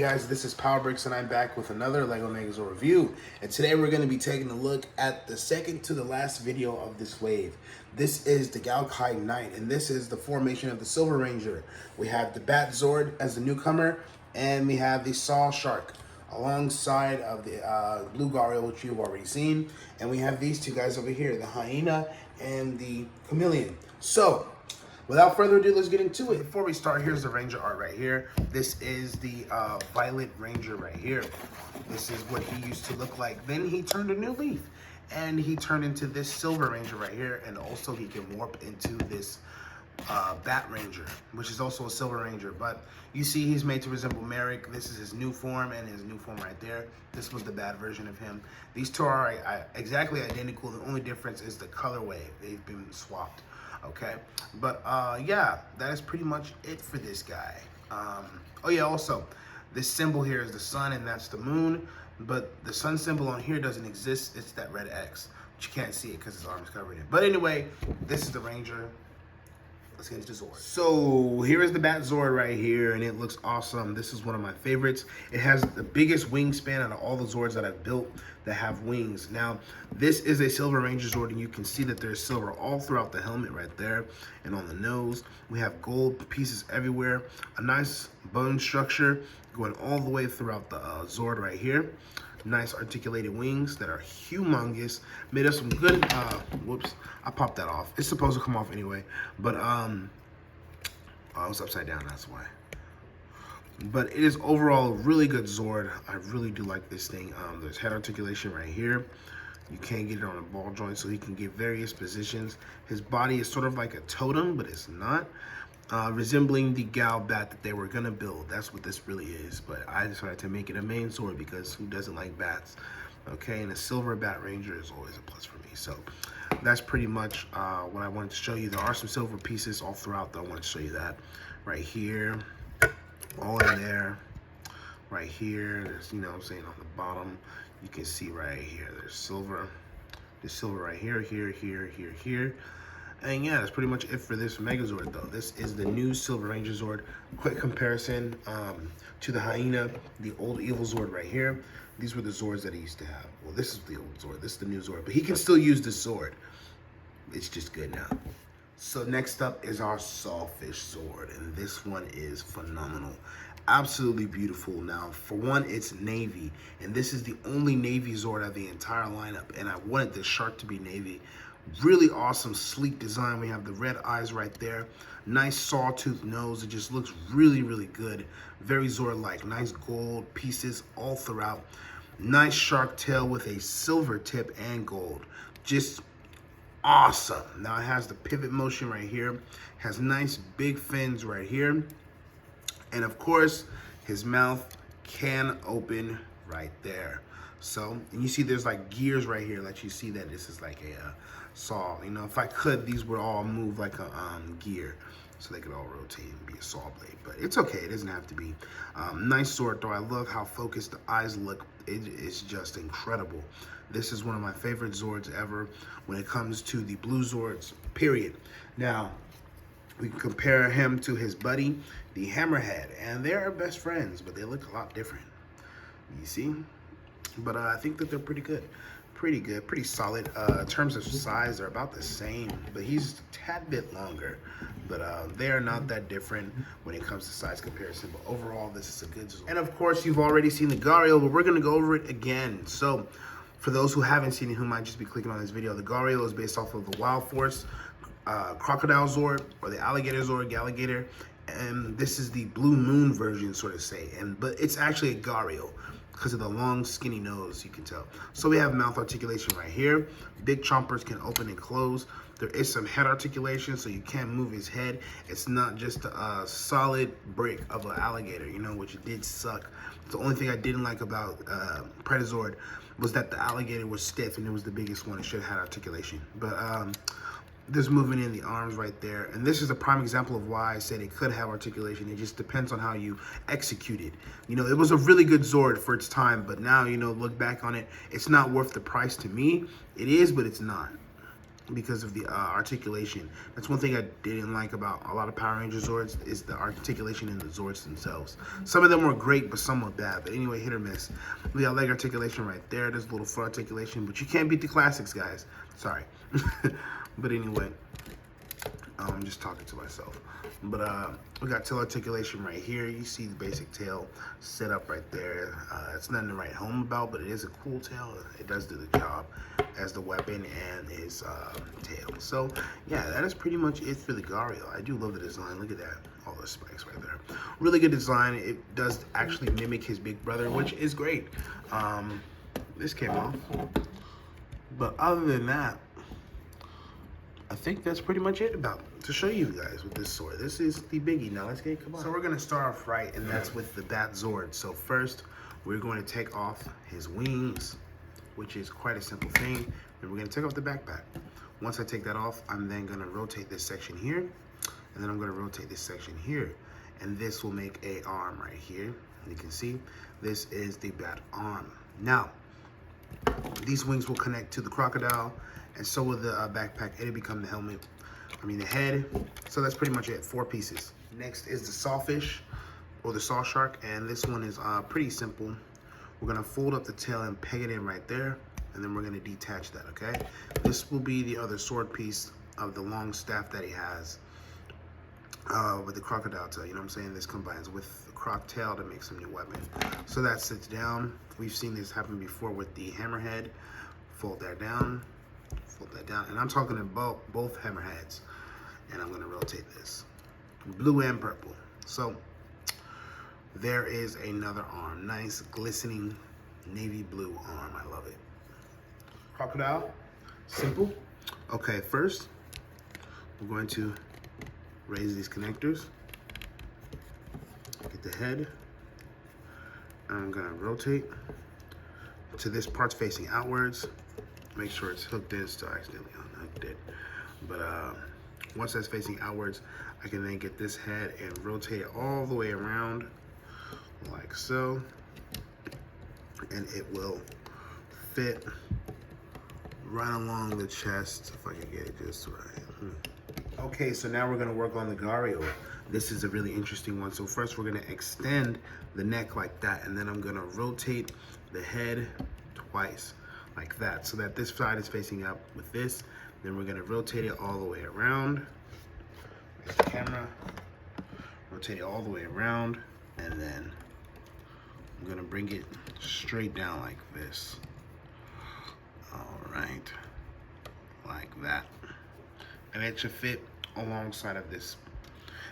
guys, this is PowerBricks and I'm back with another LEGO Megazord review. And today we're going to be taking a look at the second to the last video of this wave. This is the Gaokai Knight, and this is the formation of the Silver Ranger. We have the Predazord as the newcomer, and we have the Saw Shark alongside of the Blue Gaokai, which you've already seen. And we have these two guys over here, the Hyena and the Chameleon. So, without further ado, let's get into it. Before we start, here's the Ranger art right here. This is the Violet Ranger right here. This is what he used to look like. Then he turned a new leaf, and he turned into this Silver Ranger right here, and also he can warp into this Bat Ranger, which is also a Silver Ranger. But you see he's made to resemble Merrick. This is his new form, and his new form right there. This was the bad version of him. These two are exactly identical. The only difference is the colorway. They've been swapped. Okay, but yeah, that is pretty much it for this guy. Oh yeah, also, this symbol here is the sun and that's the moon, but the sun symbol on here doesn't exist. It's that red X, but you can't see it because his arm's covered in. But anyway, this is the Ranger. Let's get into Zord. So here is the Megazord right here, and it looks awesome. This is one of my favorites. It has the biggest wingspan out of all the Zords that I've built that have wings. Now, this is a Silver Ranger Zord, and you can see that there's silver all throughout the helmet right there and on the nose. We have gold pieces everywhere. A nice bone structure going all the way throughout the Zord right here. Nice articulated wings that are humongous. Made us some good, whoops, I popped that off. It's supposed to come off anyway, but oh, it was upside down, that's why. But it is overall a really good Zord. I really do like this thing. There's head articulation right here. You can't get it on a ball joint, so he can get various positions. His body is sort of like a totem, but it's not. Resembling the Gal bat that they were gonna build. That's what this really is. But I decided to make it a main Zord because who doesn't like bats? Okay, and a Silver Bat Ranger is always a plus for me. So that's pretty much what I wanted to show you. There are some silver pieces all throughout, though. I want to show you that right here, all in there, right here. There's, you know what I'm saying, on the bottom, you can see right here. There's silver. There's silver right here, here. And yeah, that's pretty much it for this Megazord, though. This is the new Silver Ranger Zord. Quick comparison to the Hyena, the old evil Zord right here. These were the Zords that he used to have. Well, this is the old Zord. This is the new Zord. But he can still use this Zord. It's just good now. So next up is our Sawfish Zord. And this one is phenomenal. Absolutely beautiful. Now, for one, it's navy. And this is the only navy Zord of the entire lineup. And I wanted this shark to be navy. Really awesome, sleek design. We have the red eyes right there. Nice sawtooth nose. It just looks really, really good. Very Zord-like. Nice gold pieces all throughout. Nice shark tail with a silver tip and gold. Just awesome. Now it has the pivot motion right here. Has nice big fins right here. And of course, his mouth can open right there. So, and you see there's like gears right here. Let you see that this is like a saw. You know, if I could, these would all move like a gear, so they could all rotate and be a saw blade. But it's okay, it doesn't have to be. Nice Zord though. I love how focused the eyes look. It is just incredible. This is one of my favorite Zords ever when it comes to the blue Zords, period. Now, we can compare him to his buddy, the Hammerhead, and they are best friends, but they look a lot different. You see? But I think that they're pretty good, pretty solid. In terms of size, they're about the same, but he's a tad bit longer. But they are not that different when it comes to size comparison. But overall, this is a good Zord. And of course, you've already seen the Gaokai, but we're gonna go over it again. So, for those who haven't seen it, who might just be clicking on this video, the Gaokai is based off of the Wild Force Crocodile Zord, or the Alligator Zord, Galligator. And this is the Blue Moon version, sort of say. But it's actually a Gaokai, because of the long, skinny nose, you can tell. So we have mouth articulation right here. Big chompers can open and close. There is some head articulation, so you can't move his head. It's not just a solid brick of an alligator, you know, which it did suck. The only thing I didn't like about Predazord was that the alligator was stiff, and it was the biggest one. It should have had articulation. But there's moving in the arms right there. And this is a prime example of why I said it could have articulation. It just depends on how you execute it. You know, it was a really good Zord for its time, but now, you know, look back on it, it's not worth the price to me. It is, but it's not. because of the articulation. That's one thing I didn't like about a lot of Power Ranger Zords is the articulation in the Zords themselves. Some of them were great, but some were bad. But anyway, hit or miss. We got leg articulation right there. There's a little foot articulation, but you can't beat the classics, guys. Sorry. But anyway, I'm just talking to myself. But we got tail articulation right here. You see the basic tail set up right there. It's nothing to write home about, but it is a cool tail. It does do the job as the weapon and his tail. So yeah, that is pretty much it for the Gario. I do love the design. Look at that, all those spikes right there. Really good design. It does actually mimic his big brother, which is great. This came off, but other than that, I think that's pretty much it to show you guys with this sword. This is the biggie. Now let's get, come on. So we're gonna start off right, and that's with the Predazord. So first, we're going to take off his wings, which is quite a simple thing. And we're gonna take off the backpack. Once I take that off, I'm then gonna rotate this section here, and then I'm gonna rotate this section here. And this will make a arm right here. You can see, this is the bat arm. Now, these wings will connect to the crocodile, and so will the backpack. It'll become the helmet, the head. So that's pretty much it, 4 pieces. Next is the sawfish, or the saw shark, and this one is pretty simple. We're gonna fold up the tail and peg it in right there, and then we're gonna detach that, okay? This will be the other sword piece of the long staff that he has with the crocodile tail, you know what I'm saying? This combines with the croc tail to make some new weapon. So that sits down. We've seen this happen before with the hammerhead. Fold that down, and I'm talking about both hammerheads. And I'm gonna rotate this, blue and purple. So there is another arm, nice glistening navy blue arm. I love it. Crocodile, simple. Okay, first we're going to raise these connectors, get the head. I'm gonna rotate to this part's facing outwards. Make sure it's hooked in, still accidentally unhooked it. But once that's facing outwards, I can then get this head and rotate it all the way around like so. And it will fit right along the chest, if I can get it just right. Okay, so now we're gonna work on the Gario. This is a really interesting one. So first we're gonna extend the neck like that, and then I'm gonna rotate the head twice like that, so that this side is facing up with this. Then we're gonna rotate it all the way around. There's the camera. Rotate it all the way around, and then I'm gonna bring it straight down like this. All right, like that. And it should fit alongside of this.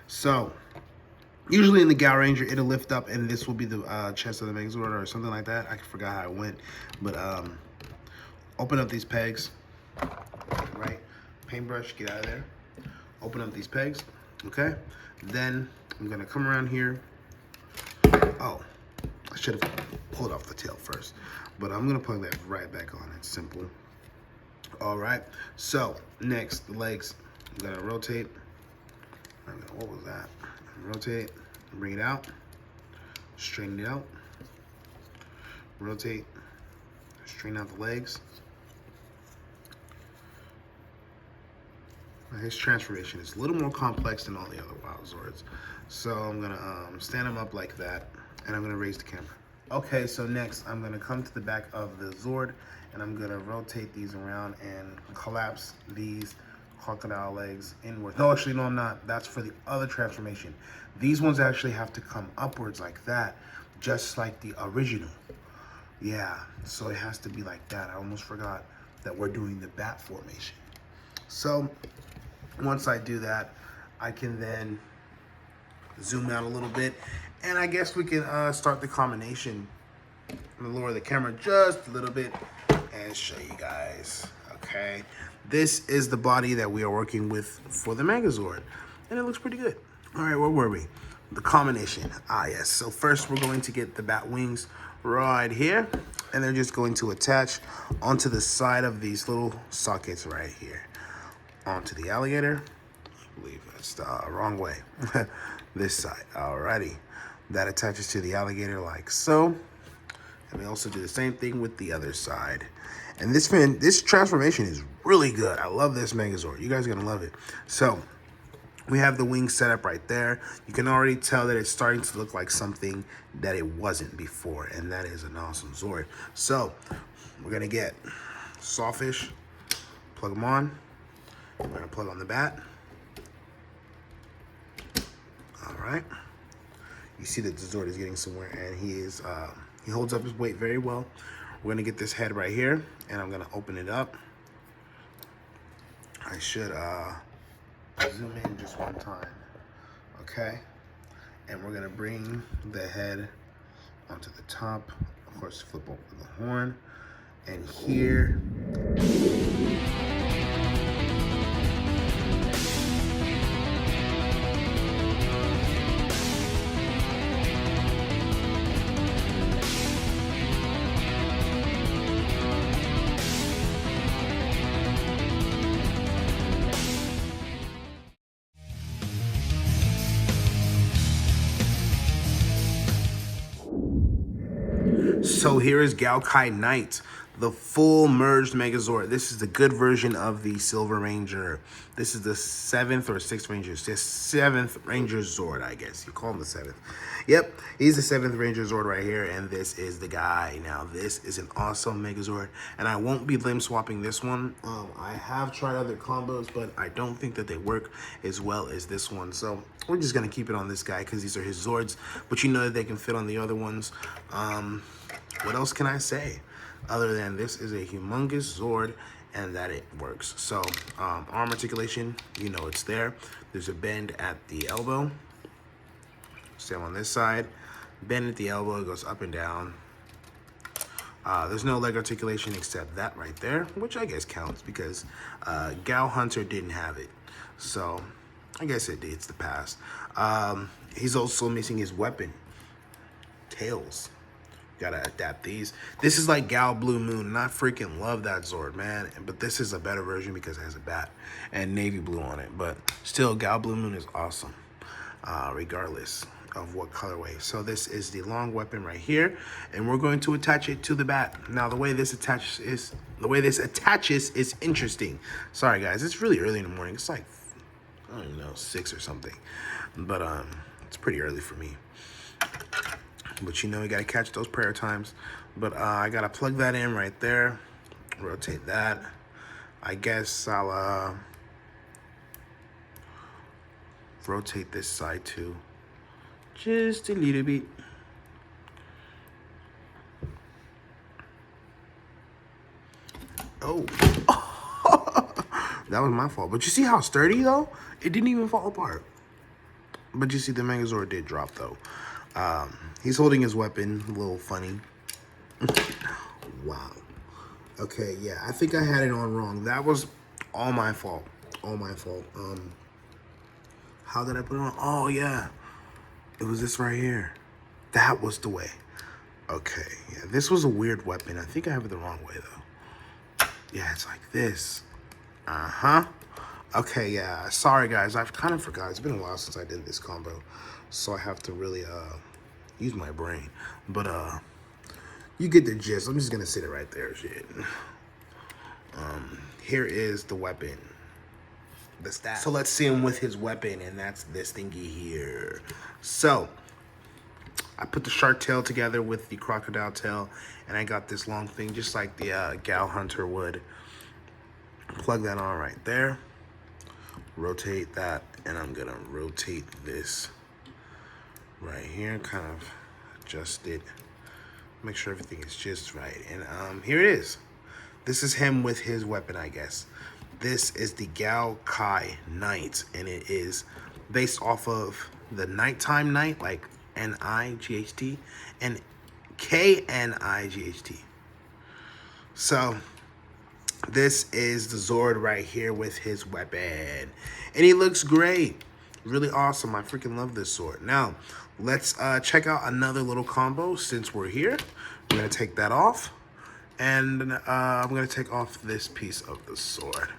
So, usually in the Gal Ranger, it'll lift up, and this will be the chest of the Megazord or something like that. I forgot how it went, but open up these pegs, right? Paintbrush, get out of there. Open up these pegs, okay? Then I'm gonna come around here. Oh, I should have pulled off the tail first, but I'm gonna plug that right back on. It's simple. All right, so next, the legs. I'm gonna rotate. What was that? Rotate, bring it out, straighten it out, rotate, straighten out the legs. His transformation is a little more complex than all the other Wild Zords. So I'm gonna stand him up like that, and I'm gonna raise the camera. Okay, so next I'm gonna come to the back of the Zord, and I'm gonna rotate these around and collapse these crocodile legs inward. No, actually, no, I'm not. That's for the other transformation. These ones actually have to come upwards like that, just like the original. Yeah, so it has to be like that. I almost forgot that we're doing the bat formation. So once I do that, I can then zoom out a little bit, and I guess we can start the combination. I'm gonna lower the camera just a little bit and show you guys. Okay, this is the body that we are working with for the Megazord, and it looks pretty good. All right, where were we? The combination. Ah, yes. So first we're going to get the bat wings right here, and they're just going to attach onto the side of these little sockets right here. Onto the alligator. I believe that's the wrong way. This side. Alrighty. That attaches to the alligator like so. And we also do the same thing with the other side. And this transformation is really good. I love this Megazord. You guys are gonna love it. So we have the wings set up right there. You can already tell that it's starting to look like something that it wasn't before, and that is an awesome Zord. So we're gonna get Sawfish, plug them on. We're gonna plug on the bat. All right. You see that the Zord is getting somewhere, and he holds up his weight very well. We're gonna get this head right here, and I'm gonna open it up. I should zoom in just one time, okay? And we're gonna bring the head onto the top. Of course, flip over the horn, and here. So here is Gaokai Knight, the full merged Megazord. This is the good version of the Silver Ranger. This is the 7th or 6th Ranger. It's the 7th Ranger Zord, I guess. You call him the 7th. Yep, he's the 7th Ranger Zord right here, and this is the guy. Now, this is an awesome Megazord, and I won't be limb swapping this one. I have tried other combos, but I don't think that they work as well as this one. So we're just going to keep it on this guy because these are his Zords, but you know that they can fit on the other ones. What else can I say other than this is a humongous Zord and that it works? So arm articulation, you know it's there. There's a bend at the elbow. Same on this side. Bend at the elbow, it goes up and down. There's no leg articulation except that right there, which I guess counts because Gal Hunter didn't have it. So I guess it's the past. He's also missing his weapon, tails. Gotta adapt these. This is like Gal Blue Moon, and I freaking love that Zord, man. But this is a better version because it has a bat and navy blue on it. But still, Gal Blue Moon is awesome, regardless of what colorway. So this is the long weapon right here, and we're going to attach it to the bat. Now the way this attaches is interesting. Sorry guys, it's really early in the morning. It's like, I don't know, 6 or something. But it's pretty early for me. But you know, you gotta catch those prayer times. But I gotta plug that in right there. Rotate that. I guess I'll rotate this side too. Just a little bit. Oh. That was my fault. But you see how sturdy though? It didn't even fall apart. But you see the Megazord did drop though. He's holding his weapon, a little funny. Wow. Okay, yeah, I think I had it on wrong. That was all my fault. All my fault. How did I put it on? Oh, yeah. It was this right here. That was the way. Okay, yeah, this was a weird weapon. I think I have it the wrong way, though. Yeah, it's like this. Uh-huh. Okay, yeah, sorry, guys. I've kind of forgot. It's been a while since I did this combo. So I have to really use my brain. But you get the gist. I'm just gonna sit it right there, shit. Here is the weapon. The stat. So let's see him with his weapon, and that's this thingy here. So I put the shark tail together with the crocodile tail, and I got this long thing just like the Gal Hunter would. Plug that on right there. Rotate that, and I'm gonna rotate this right here, kind of adjust it, make sure everything is just right. And here it is. This is him with his weapon, I guess. This is the Gaokai Knight, and it is based off of the Nighttime Knight, like N-I-G-H-T, and K-N-I-G-H-T. So this is the Zord right here with his weapon, and he looks great. Really awesome. I freaking love this Zord. Now, let's check out another little combo since we're here. I'm going to take that off, and I'm going to take off this piece of the sword.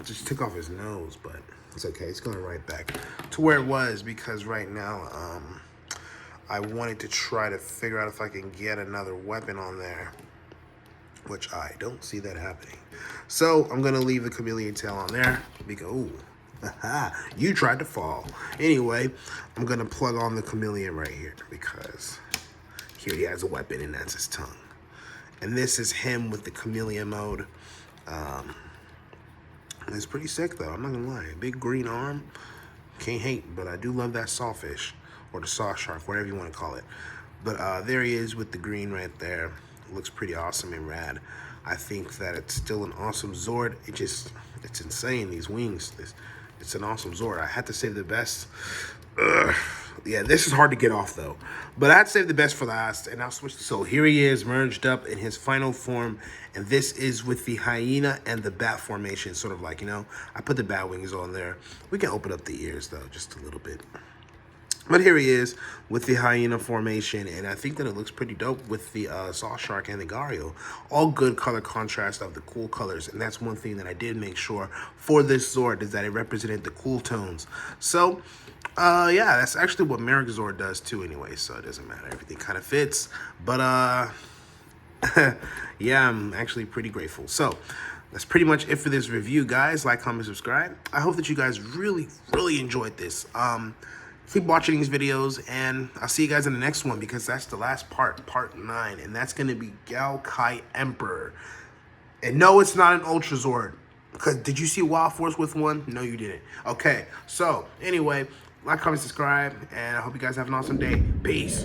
Just took off his nose, but it's okay. It's going right back to where it was because right now I wanted to try to figure out if I can get another weapon on there. which I don't see that happening. So I'm gonna leave the chameleon tail on there. Ooh, you tried to fall. Anyway, I'm gonna plug on the chameleon right here because here he has a weapon and that's his tongue. And this is him with the chameleon mode. It's pretty sick though, I'm not gonna lie. Big green arm, can't hate, but I do love that sawfish or the saw shark, whatever you want to call it. But there he is with the green right there. It looks pretty awesome and rad. I think that it's still an awesome Zord. It's insane, these wings. It's an awesome Zord. I had to save the best. Ugh. Yeah, this is hard to get off though. But I'd save the best for last, and I'll switch. So here he is, merged up in his final form, and this is with the hyena and the bat formation, sort of like, you know, I put the bat wings on there. We can open up the ears though, just a little bit. But here he is with the hyena formation, and I think that it looks pretty dope with the saw shark and the Gario. All good color contrast of the cool colors, and that's one thing that I did make sure for this Zord is that it represented the cool tones. So, yeah, that's actually what Megazord does too anyway, so it doesn't matter. Everything kind of fits, but yeah, I'm actually pretty grateful. So, that's pretty much it for this review, guys. Like, comment, subscribe. I hope that you guys really enjoyed this. Keep watching these videos, and I'll see you guys in the next one because that's the last part 9, and that's going to be Gaokai Emperor. And no, it's not an Ultra Zord. Because did you see Wild Force with one? No, you didn't. Okay, so anyway, like, comment, subscribe, and I hope you guys have an awesome day. Peace.